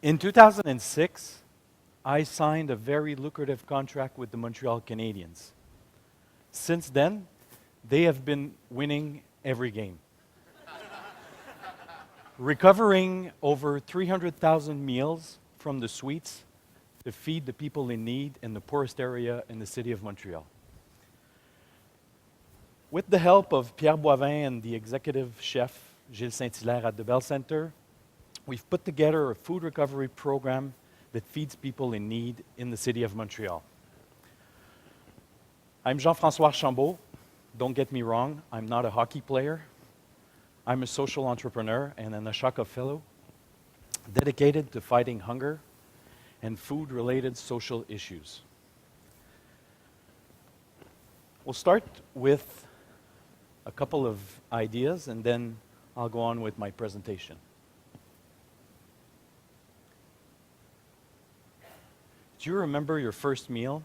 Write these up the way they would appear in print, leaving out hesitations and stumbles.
In 2006, I signed a very lucrative contract with the Montreal Canadiens. Since then, they have been winning every game. Recovering over 300,000 meals from the suites to feed the people in need in the poorest area in the city of Montreal. With the help of Pierre Boivin and the executive chef, Gilles Saint-Hilaire at the Bell Center, we've put together a food recovery program that feeds people in need in the city of Montreal. I'm Francois Archambault. Don't get me wrong, I'm not a hockey player. I'm a social entrepreneur and an Ashoka fellow dedicated to fighting hunger and food-related social issues. We'll start with a couple of ideas and then I'll go on with my presentation. Do you remember your first meal?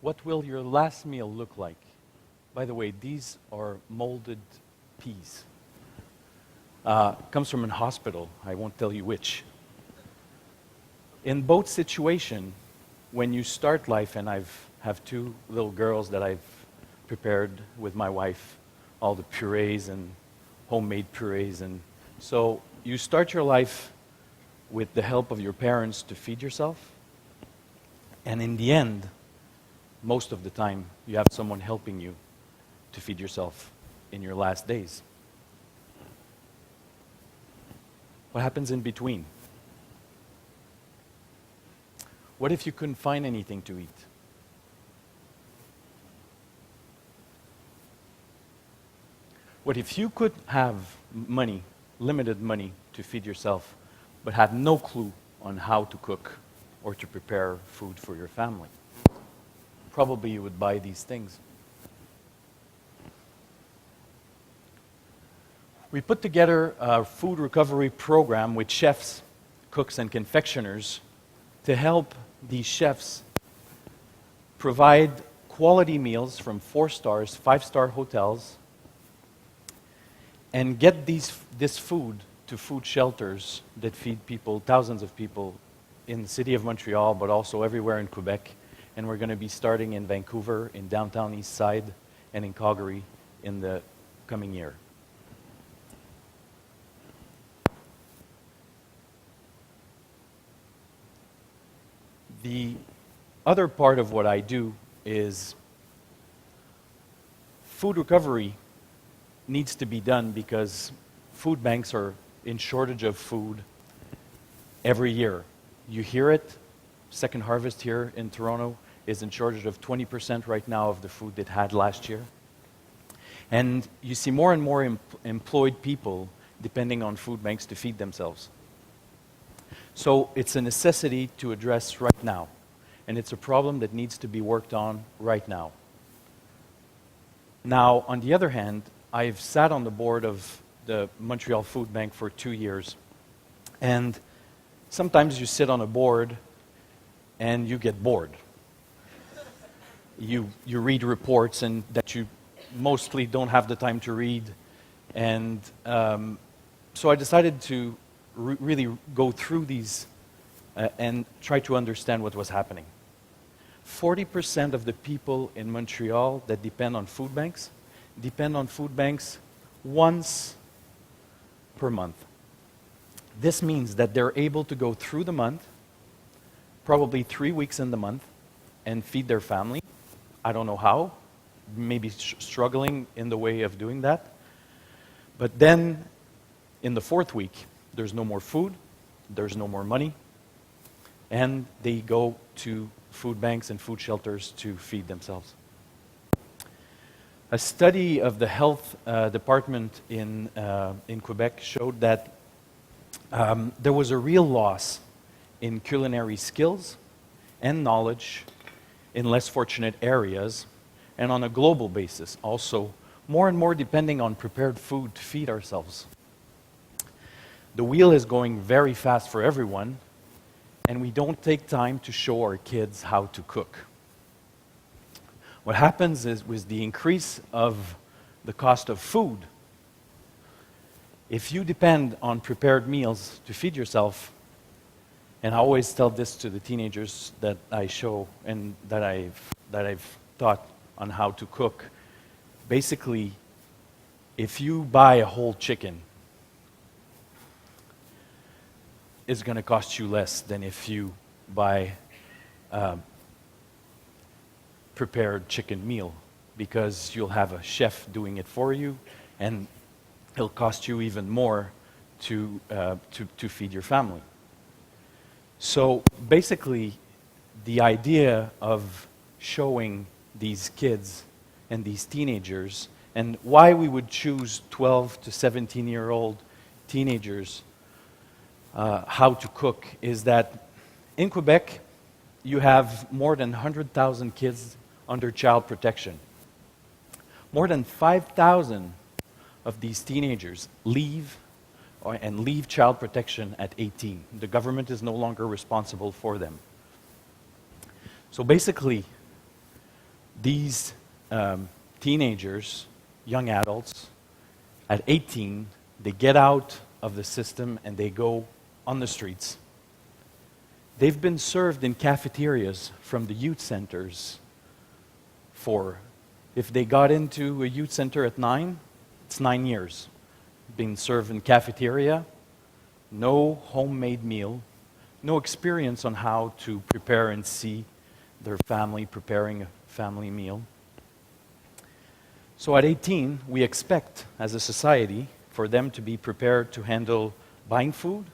What will your last meal look like? By the way, these are molded peas. Comes from a hospital. I won't tell you which. In both situations, when you start life, and I have two little girls that I've prepared with my wife, all the purees and homemade purees, and so you start your life with the help of your parents to feed yourself, and in the end, most of the time, you have someone helping you to feed yourself in your last days. What happens in between? What if you couldn't find anything to eat? What if you could have money, limited money, to feed yourself, but had no clue on how to cook or to prepare food for your family? Probably you would buy these things. We put together a food recovery program with chefs, cooks, and confectioners to help these chefs provide quality meals from 4-star, 5-star hotels and get this food to food shelters that feed people, thousands of people in the city of Montreal, but also everywhere in Quebec. And we're going to be starting in Vancouver, in downtown East Side, and in Calgary in the coming year. The other part of what I do is food recovery needs to be done because food banks are in shortage of food every year. You hear it. Second Harvest here in Toronto is in shortage of 20% right now of the food it had last year. And you see more and more employed people depending on food banks to feed themselves. So it's a necessity to address right now. And it's a problem that needs to be worked on right now. Now, on the other hand, I've sat on the board of the Montreal Food Bank for 2 years. And sometimes you sit on a board and you get bored. You read reports and that you mostly don't have the time to read. And so I decided to really go through these and try to understand what was happening. 40% of the people in Montreal that depend on food banks once per month. This means that they're able to go through the month, probably 3 weeks in the month, and feed their family. I don't know how, maybe struggling in the way of doing that. But then, in the 4th week, there's no more food, there's no more money, and they go to food banks and food shelters to feed themselves. A study of the health department in Quebec showed that there was a real loss in culinary skills and knowledge in less fortunate areas, and on a global basis also, more and more depending on prepared food to feed ourselves. The wheel is going very fast for everyone, and we don't take time to show our kids how to cook. What happens is with the increase of the cost of food, If you depend on prepared meals to feed yourself, and I always tell this to the teenagers that I show and that I've taught on how to cook, basically, if you buy a whole chicken, it's going to cost you less than if you buy prepared chicken meal, because you'll have a chef doing it for you, and it'll cost you even more to feed your family. So basically, the idea of showing these kids and these teenagers, and why we would choose 12 to 17-year-old teenagers how to cook, is that in Quebec, you have more than 100,000 kids under child protection. More than 5,000 of these teenagers leave child protection at 18. The government is no longer responsible for them. So basically, these teenagers, young adults, at 18, they get out of the system and they go on the streets. They've been served in cafeterias from the youth centers if they got into a youth center at 9, it's 9 years. Being served in cafeteria, no homemade meal, no experience on how to prepare and see their family preparing a family meal. So at 18, we expect, as a society, for them to be prepared to handle buying food,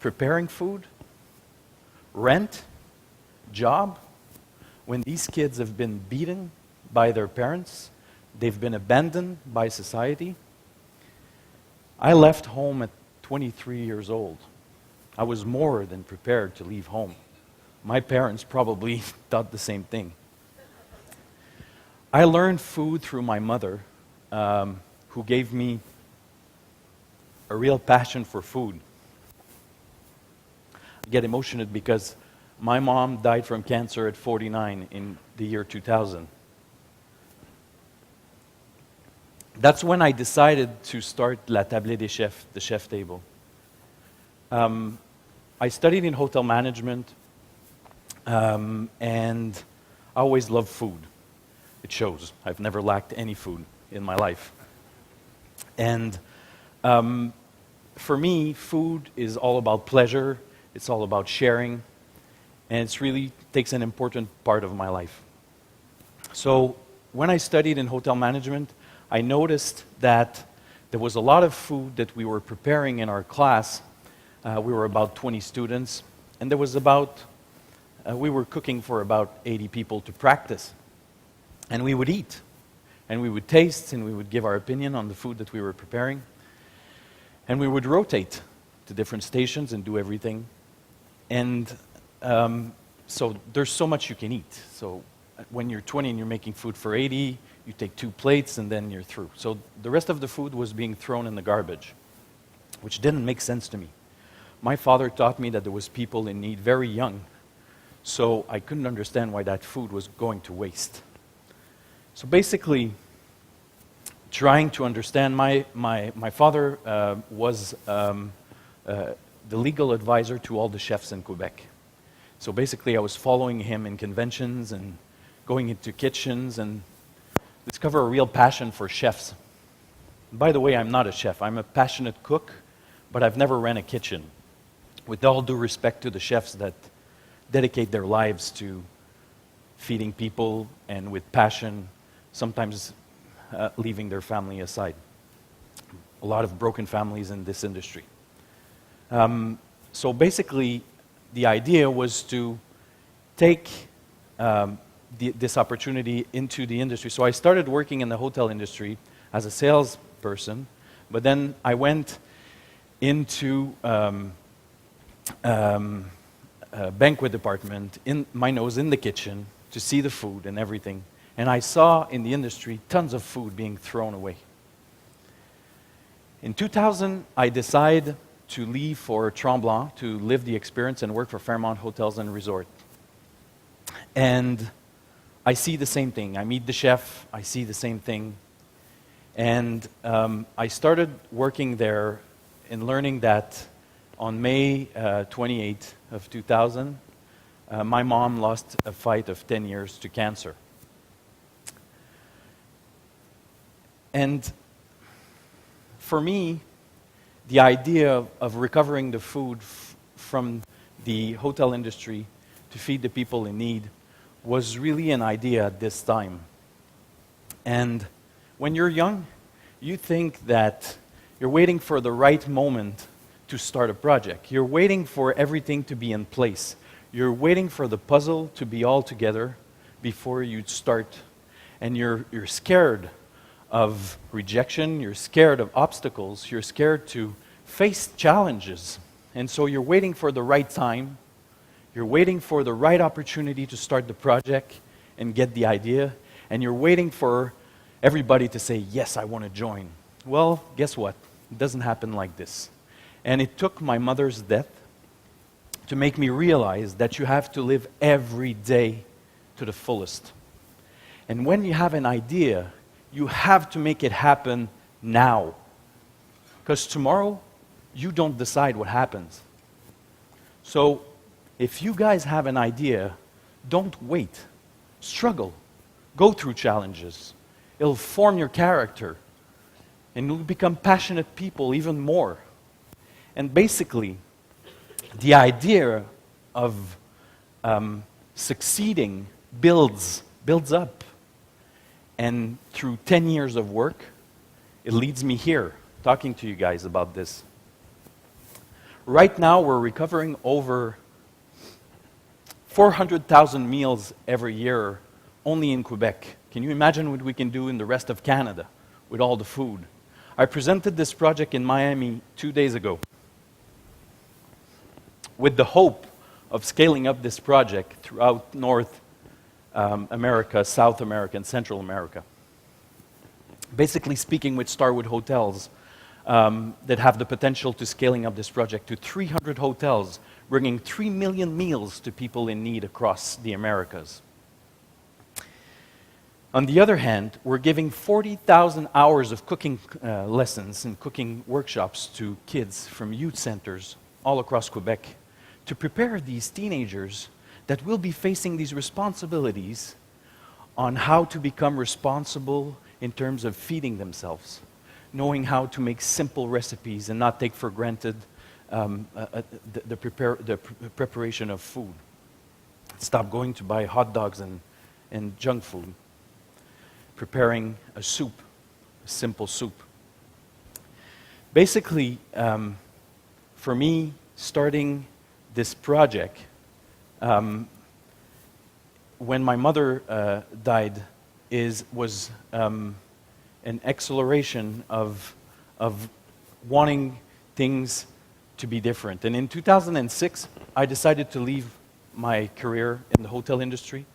preparing food, rent, job. When these kids have been beaten by their parents, they've been abandoned by society. I left home at 23 years old. I was more than prepared to leave home. My parents probably thought the same thing. I learned food through my mother, who gave me a real passion for food. I get emotional because my mom died from cancer at 49 in the year 2000. That's when I decided to start La Tablée des Chefs, the chef table. I studied in hotel management, and I always loved food. It shows. I've never lacked any food in my life. And for me, food is all about pleasure. It's all about sharing. And it really takes an important part of my life. So when I studied in hotel management, I noticed that there was a lot of food that we were preparing in our class. We were about 20 students, and there was we were cooking for about 80 people to practice. And we would eat, and we would taste, and we would give our opinion on the food that we were preparing. And we would rotate to different stations and do everything. And so there's so much you can eat. So when you're 20 and you're making food for 80, you take 2 plates and then you're through. So the rest of the food was being thrown in the garbage, which didn't make sense to me. My father taught me that there was people in need very young, so I couldn't understand why that food was going to waste. So basically, trying to understand, my father was the legal advisor to all the chefs in Quebec. So basically, I was following him in conventions and going into kitchens and discover a real passion for chefs. By the way, I'm not a chef. I'm a passionate cook, but I've never ran a kitchen. With all due respect to the chefs that dedicate their lives to feeding people and with passion, sometimes leaving their family aside. A lot of broken families in this industry. So basically, the idea was to take this opportunity into the industry. So I started working in the hotel industry as a salesperson, but then I went into a banquet department, my nose in the kitchen, to see the food and everything. And I saw in the industry tons of food being thrown away. In 2000, I decided to leave for Tremblant to live the experience and work for Fairmont Hotels and Resort. And I see the same thing. I meet the chef, I see the same thing. And I started working there and learning that on May 28th of 2000, my mom lost a fight of 10 years to cancer. And for me, the idea of recovering the food from the hotel industry to feed the people in need was really an idea at this time. And when you're young, you think that you're waiting for the right moment to start a project. You're waiting for everything to be in place. You're waiting for the puzzle to be all together before you start. And you're scared of rejection, you're scared of obstacles, you're scared to face challenges. And so you're waiting for the right time, you're waiting for the right opportunity to start the project and get the idea, and you're waiting for everybody to say, yes, I want to join. Well, guess what? It doesn't happen like this. And it took my mother's death to make me realize that you have to live every day to the fullest. And when you have an idea, you have to make it happen now. Because tomorrow, you don't decide what happens. So, if you guys have an idea, don't wait. Struggle. Go through challenges. It'll form your character. And you'll become passionate people even more. And basically, the idea of succeeding builds up. And through 10 years of work, it leads me here, talking to you guys about this. Right now, we're recovering over 400,000 meals every year only in Quebec. Can you imagine what we can do in the rest of Canada with all the food? I presented this project in Miami 2 days ago with the hope of scaling up this project throughout North America, South America, and Central America. Basically speaking with Starwood Hotels that have the potential to scaling up this project to 300 hotels, bringing 3 million meals to people in need across the Americas. On the other hand, we're giving 40,000 hours of cooking lessons and cooking workshops to kids from youth centers all across Quebec to prepare these teenagers that will be facing these responsibilities on how to become responsible in terms of feeding themselves, knowing how to make simple recipes and not take for granted the preparation of food. Stop going to buy hot dogs and junk food. Preparing a soup, a simple soup. Basically, for me, starting this project, when my mother died, was an acceleration of wanting things to be different. And in 2006, I decided to leave my career in the hotel industry.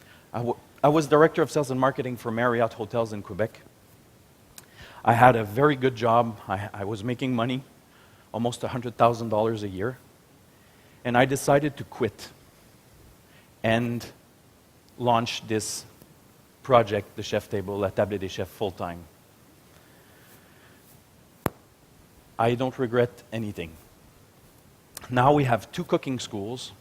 I was director of sales and marketing for Marriott Hotels in Quebec. I had a very good job. I was making money, almost $100,000 a year. And I decided to quit and launch this project, the Chef Table, La Table des Chefs, full-time. I don't regret anything. Now we have 2 cooking schools,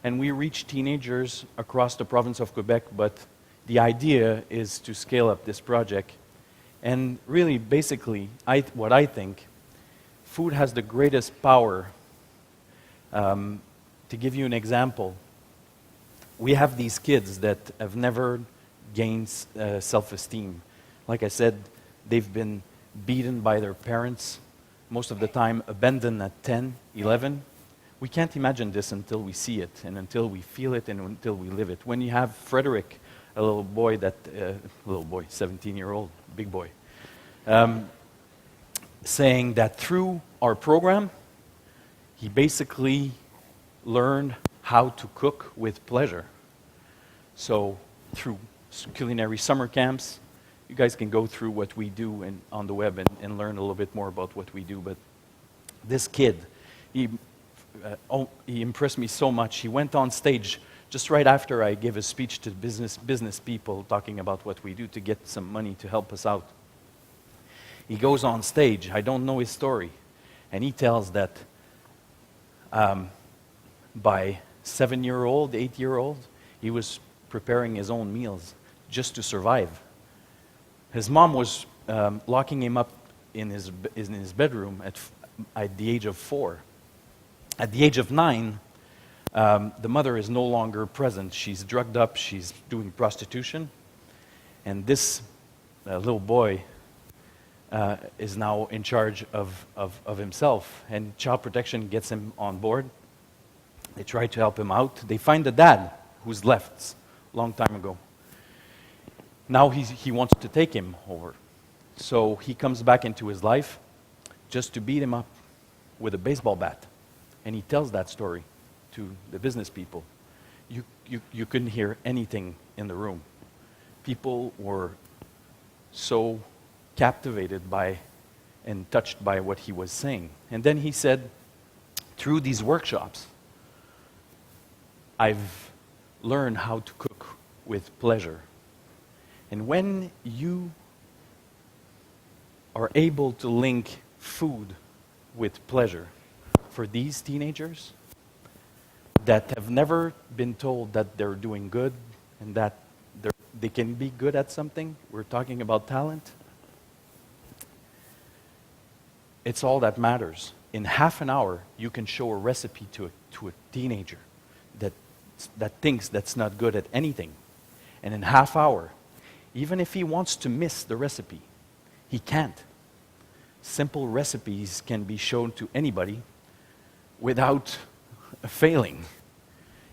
and we reach teenagers across the province of Quebec, but the idea is to scale up this project. And really, basically, what I think, food has the greatest power. To give you an example, we have these kids that have never gained self-esteem. Like I said, they've been beaten by their parents, most of the time abandoned at 10, 11. We can't imagine this until we see it, and until we feel it, and until we live it. When you have Frederick, a little boy, 17-year-old, big boy, saying that through our program, he basically learned how to cook with pleasure. So through culinary summer camps, you guys can go through what we do on the web and learn a little bit more about what we do. But this kid, he impressed me so much. He went on stage just right after I gave a speech to business people talking about what we do to get some money to help us out. He goes on stage. I don't know his story. And he tells that by 7-year-old, 8-year-old, he was preparing his own meals just to survive. His mom was locking him up in his bedroom at the age of 4. At the age of 9, the mother is no longer present. She's drugged up, she's doing prostitution, and this little boy is now in charge of himself, and Child Protection gets him on board. They try to help him out. They find the dad who's left a long time ago. Now he wants to take him over. So he comes back into his life just to beat him up with a baseball bat. And he tells that story to the business people. You couldn't hear anything in the room. People were so captivated by and touched by what he was saying. And then he said, through these workshops, I've learned how to cook with pleasure. And when you are able to link food with pleasure for these teenagers that have never been told that they're doing good and that they can be good at something, we're talking about talent, it's all that matters. In half an hour, you can show a recipe to a teenager that thinks that's not good at anything. And in half hour, even if he wants to miss the recipe, he can't. Simple recipes can be shown to anybody without failing.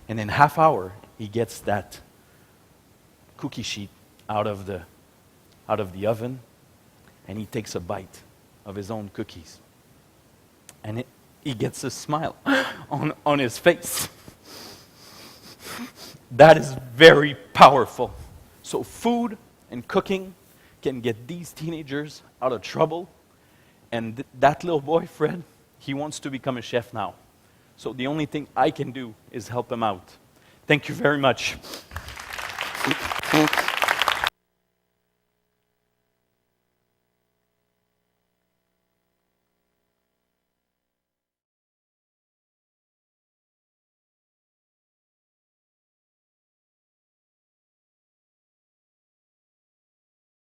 And in half hour, he gets that cookie sheet out of the oven, and he takes a bite of his own cookies. And he gets a smile on his face. That is very powerful. So food and cooking can get these teenagers out of trouble. And that little boy, Fred, he wants to become a chef now. So the only thing I can do is help him out. Thank you very much.